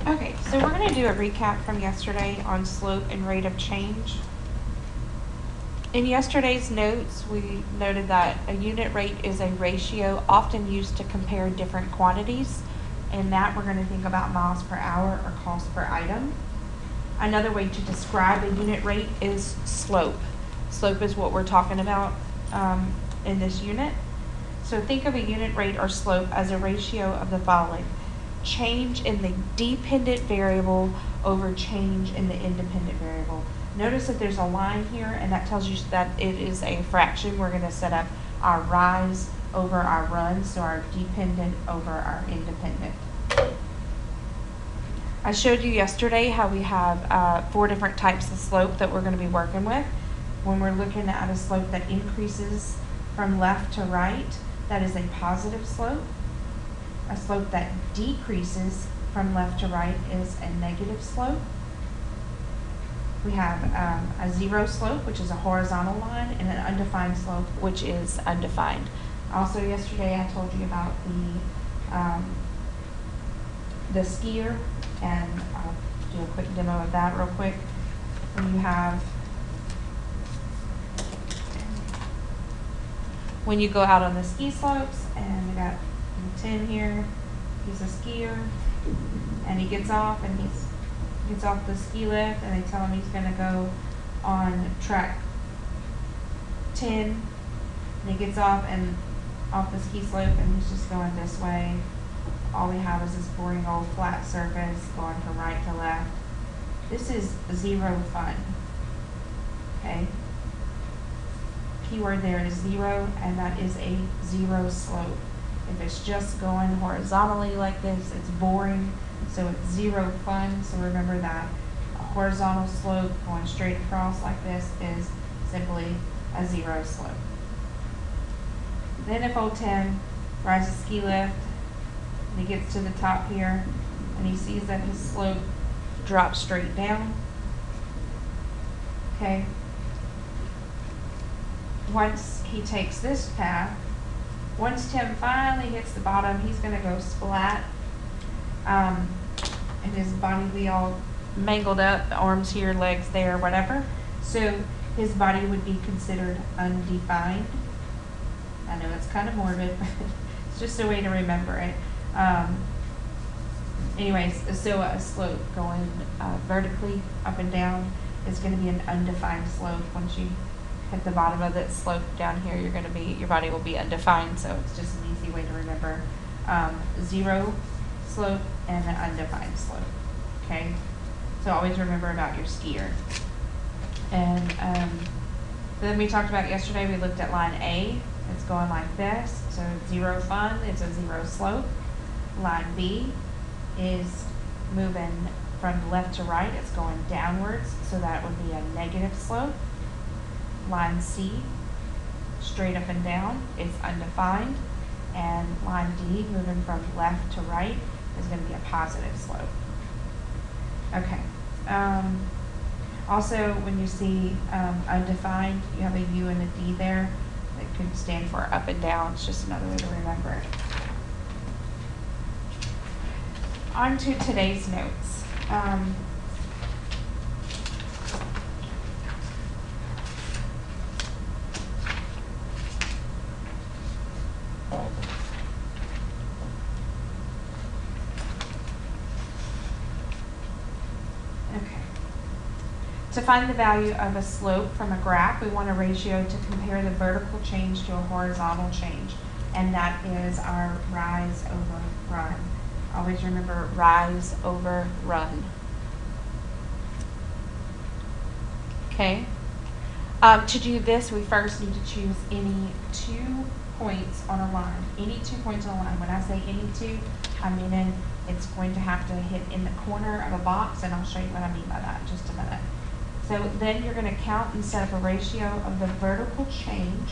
Okay, so we're going to do a recap from yesterday on slope and rate of change. In yesterday's notes, we noted that a unit rate is a ratio often used to compare different quantities. In that, we're going to think about miles per hour or cost per item. Another way to describe a unit rate is slope. Slope is what we're talking about in this unit. So think of a unit rate or slope as a ratio of the following: change in the dependent variable over change in the independent variable. Notice that there's a line here, and that tells you that it is a fraction. We're going to set up our rise over our run, so our dependent over our independent. I showed you yesterday how we have 4 different types of slope that we're going to be working with. When we're looking at a slope that increases from left to right, that is a positive slope. A slope that decreases from left to right is a negative slope. We have a zero slope, which is a horizontal line, and an undefined slope, which is undefined. Also, yesterday I told you about the skier, and I'll do a quick demo of that real quick. When you go out on the ski slopes, and we got Tim here, he's a skier, and he gets off, and he gets off the ski lift, and they tell him he's going to go on track 10, and he gets off the ski slope, and he's just going this way. All we have is this boring old flat surface going from right to left. This is zero fun. Okay? Keyword there is zero, and that is a zero slope. If it's just going horizontally like this, it's boring, so it's zero fun. So remember that a horizontal slope going straight across like this is simply a zero slope. Then if old Tim rides a ski lift, and he gets to the top here, and he sees that his slope drops straight down. Okay. Once he takes this path, once Tim finally hits the bottom, he's going to go splat, and his body will be all mangled up, arms here, legs there, whatever. So his body would be considered undefined. I know it's kind of morbid, but it's just a way to remember it. Anyways, so a slope going vertically up and down is going to be an undefined slope. Once you hit the bottom of that slope down here, your body will be undefined. So it's just an easy way to remember zero slope and an undefined slope. Okay, so always remember about your skier. And then we talked about yesterday. We looked at line A. It's going like this. So zero fun. It's a zero slope. Line B is moving from left to right. It's going downwards, so that would be a negative slope. Line C, straight up and down, is undefined. And line D, moving from left to right, is going to be a positive slope. Okay. Also, when you see undefined, you have a U and a D there. That could stand for up and down. It's just another way to remember it. On to today's notes. To find the value of a slope from a graph, we want a ratio to compare the vertical change to a horizontal change, and that is our rise over run. Always remember rise over run. Okay. To do this, we first need to choose any 2 points on a line. Any 2 points on a line. When I say any 2, I mean it's going to have to hit in the corner of a box, and I'll show you what I mean by that in just a minute. So then you're going to count and set up a ratio of the vertical change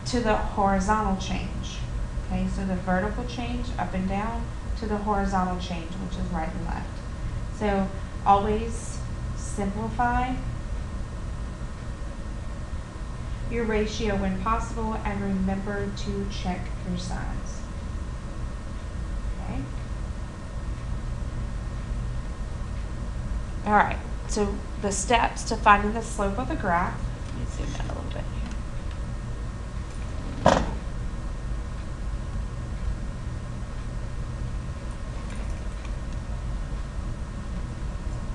to the horizontal change. Okay, so the vertical change up and down to the horizontal change, which is right and left. So always simplify your ratio when possible, and remember to check your signs. Okay. All right, so the steps to finding the slope of the graph. Let me zoom in a little bit here.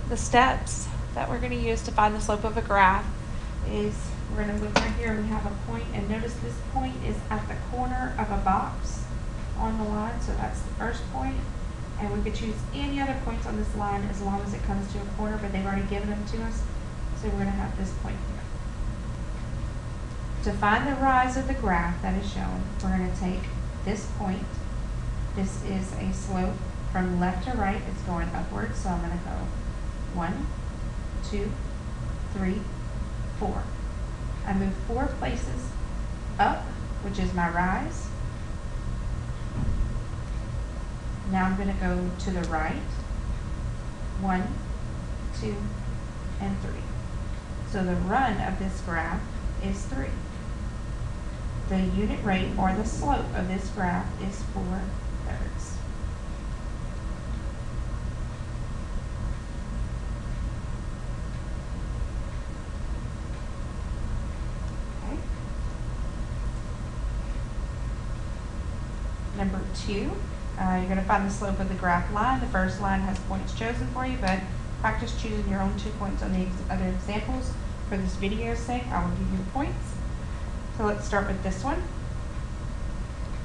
The steps that we're going to use to find the slope of a graph is we're going to look right here and we have a point, and notice this point is at the corner of a box on the line, so that's the first point. And we could choose any other points on this line as long as it comes to a corner, but they've already given them to us, so we're going to have this point here. To find the rise of the graph that is shown, we're going to take this point. This is a slope from left to right. It's going upward, so I'm going to go 1, 2, 3, 4. I move 4 places up, which is my rise. Now I'm going to go to the right. 1, 2, and 3. So the run of this graph is 3. The unit rate or the slope of this graph is 4/3. Okay. Number 2, you're going to find the slope of the graph line. The first line has points chosen for you, but practice choosing your own 2 points on the other examples. For this video's sake, I will give you the points. So let's start with this one.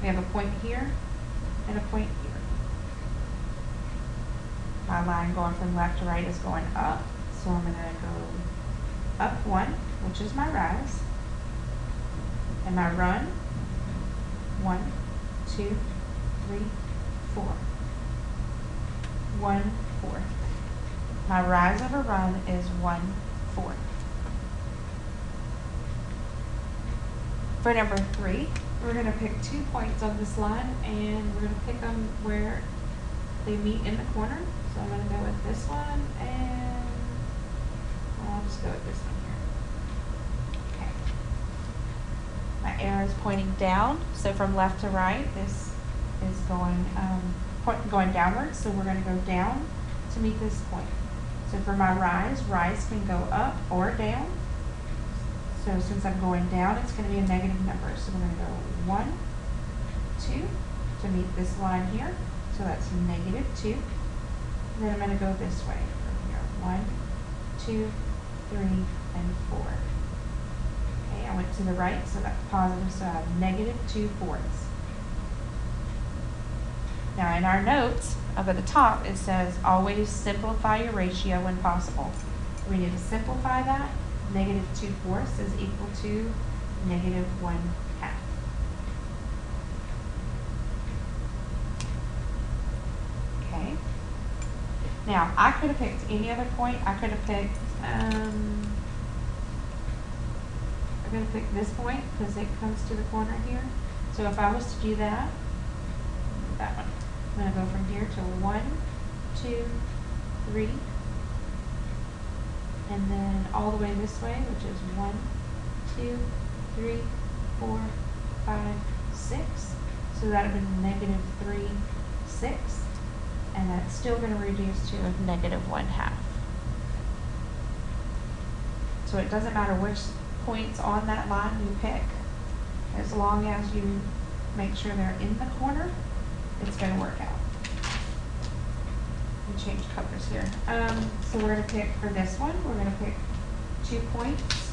We have a point here and a point here. My line going from left to right is going up, so I'm going to go up 1, which is my rise, and my run, 1, 2, 3, 4. 1/4. My rise over run is 1/4. For number 3, we're going to pick 2 points on this line, and we're going to pick them where they meet in the corner. So I'm going to go with this one, and I'll just go with this one here. Okay. My arrow is pointing down, so from left to right, this is going downwards, so we're going to go down to meet this point. So for my rise can go up or down. So since I'm going down, it's going to be a negative number. So we're going to go 1, 2 to meet this line here. So that's -2. And then I'm going to go this way from here. 1, 2, 3, and 4. Okay, I went to the right, so that's positive, so I have -2/4. Now in our notes, up at the top, it says always simplify your ratio when possible. We need to simplify that. -2/4 is equal to -1/2. Okay. Now I could have picked any other point. I could have picked this point because it comes to the corner here. So if I was to do that one, I'm going to go from here to 1, 2, 3. And then all the way this way, which is 1, 2, 3, 4, 5, 6. So that would be -3, 6. And that's still going to reduce to -1/2. So it doesn't matter which points on that line you pick, as long as you make sure they're in the corner, it's going to work out. Change colors here. So we're going to pick for this one, we're going to pick 2 points.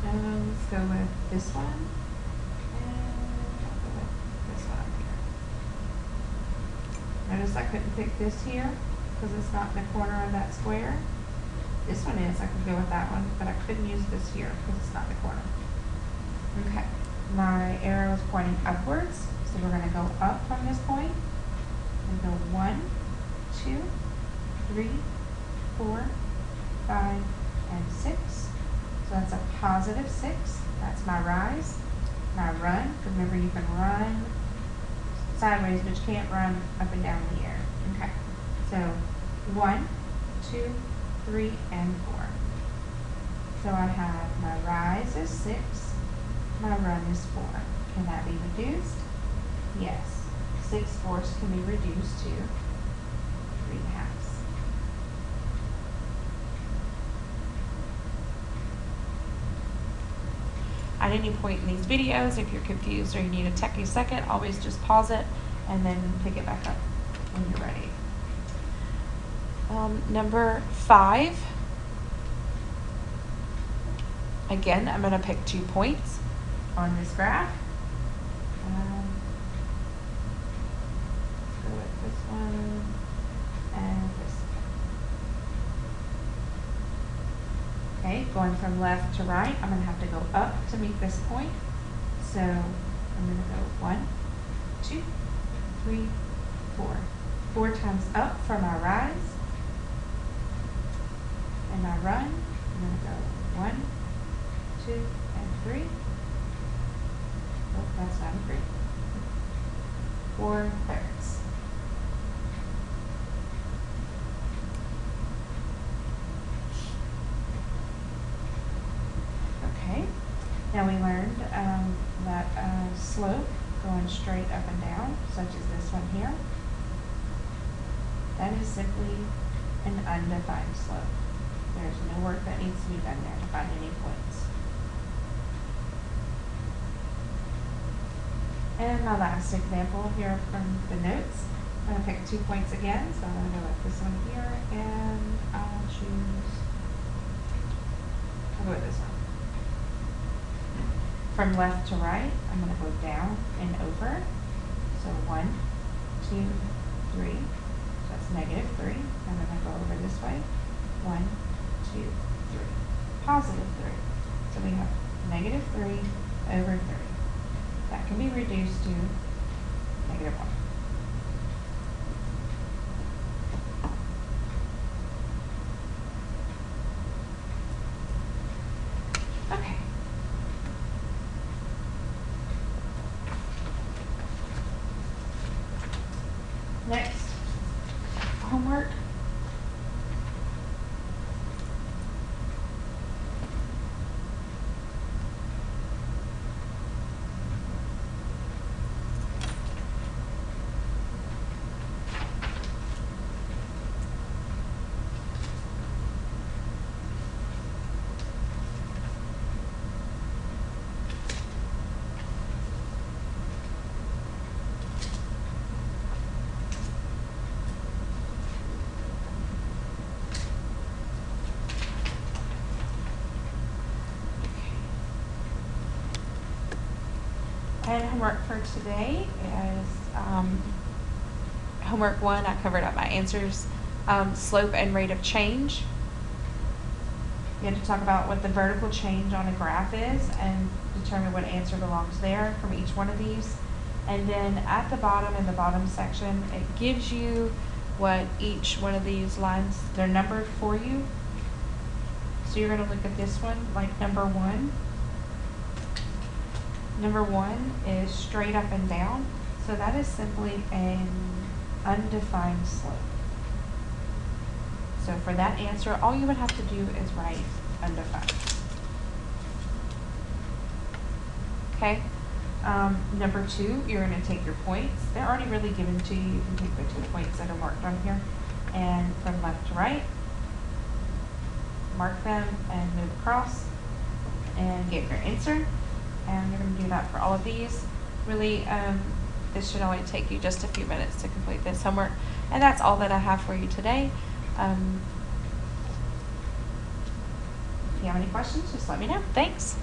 Let's go with this one, and I'll go with this one up here. Notice I couldn't pick this here because it's not in the corner of that square. This one is, I could go with that one, but I couldn't use this here because it's not in the corner. Okay, my arrow is pointing upwards, so we're going to go up from this point and go 1, 2, 3, 4, 5, and 6. So that's a +6. That's my rise. My run. Remember, you can run sideways, but you can't run up and down in the air. Okay. So 1, 2, 3, and 4. So I have my rise is 6. My run is 4. Can that be reduced? Yes. 6/4 can be reduced to 3/2. At any point in these videos, if you're confused or you need to take a second, always just pause it and then pick it back up when you're ready. Number 5. Again, I'm going to pick 2 points on this graph. Let's go with this one and this one. Okay, going from left to right, I'm going to have to go up to meet this point. So I'm going to go 1, 2, 3, 4. 4 times up for my rise. And my run, I'm going to go 1, 2, and 3. Oh, that's not a 3. 4 thirds. Okay, now we learned that slope going straight up and down, such as this one here, that is simply an undefined slope. There's no work that needs to be done there to find any points. And my last example here from the notes, I'm going to pick 2 points again. So I'm going to go with this one here, and I'll go with this one. From left to right, I'm going to go down and over. So 1, 2, 3. So that's -3. I'm going to go over this way. 1, 2, 3. Positive 3. So we have -3 over 3. That can be reduced to -1. Okay. Next, homework. And homework for today is homework 1. I covered up my answers. Slope and rate of change. You have to talk about what the vertical change on a graph is and determine what answer belongs there from each one of these. And then at the bottom, in the bottom section, it gives you what each one of these lines, they're numbered for you. So you're going to look at this one, like number 1. Number 1 is straight up and down. So that is simply an undefined slope. So for that answer, all you would have to do is write undefined. Okay. Number 2, you're going to take your points. They're already really given to you. You can take the 2 points that are marked on here. And from left to right, mark them and move across and get your answer. And you're going to do that for all of these. Really, this should only take you just a few minutes to complete this homework. And that's all that I have for you today. If you have any questions, just let me know. Thanks.